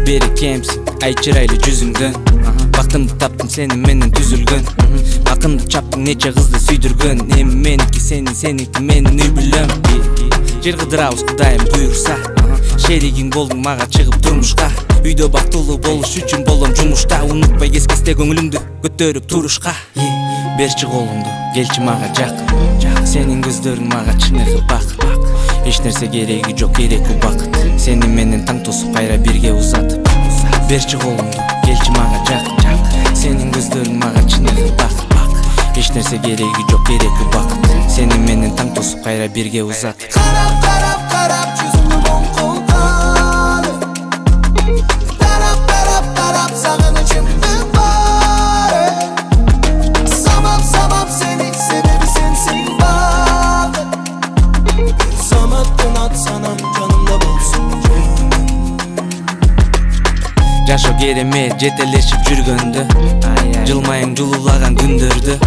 Beri kemsin, ay çıraylı жүзүңдөн. Бактымды таптым сени менен түзүлгөн. Акынды чаптың нече кызды сүйдүргөн. Эми меники сенин, сеники менин үй бүлөм. Жер кыдырабыз Кудайым буйруса. Шеригиң болдуң мага чыгып турмушка. Үйдө бактылуу болуш үчүн болом жумушта. Унутпай кес-кесте көңүлүңдү көтөрүп турушка. Берчи колуңду, келчи мага жакын. Сенин көздөрүң мага чын бак. Эч нерсе кереги жок, кереку бакыт. Сени менен таң тосуп кайра бирге узатып. Берчи колуңду, келчи мага жакын. Сенин көздөрүң мага чын бак. Эч нерсе кереги жок, кереку бакыт. Сени менен таң тосуп кайра бирге узатып. Карап, карап, карап, жүзүңдү моңкол каны. Карап, карап, карап, сагынычымды бары. Самап, самап сени, себеби сенсиң бакыт. Саматтын ат санам жанымда болсун. Жашоо керемет жетелешип жүргөндө, жылмайың жулуулаган күндөрдө.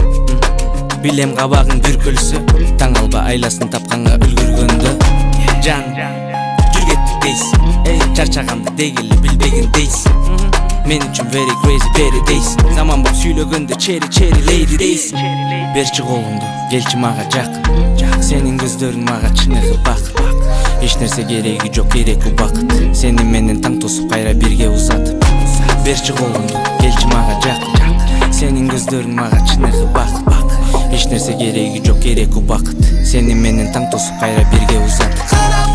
Билем кабагың бүркөлсө, таң алба айласын тапканга үлгүргөндө. Жан, жүр кеттик дейсиң, чарчагамды дегеле билбеген дейсиң. Мен үчүн very crazy, very дейсиң. Заман боп сүйлөгөндө чери lady дейсиң. Берчи колуңду, келчи мага жакын. Сенин көздөрүң мага чын бак. Эч нерсе кереги жок, кереку бакыт. Сени менен таң тосуп кайра бирге узатып. Берчи колуңду, келчи мага жакын. Сенин көздөрүң мага чын бак. Эч нерсе кереги жок, кереку бакыт. Сени менен таң тосуп кайра бирге узатып.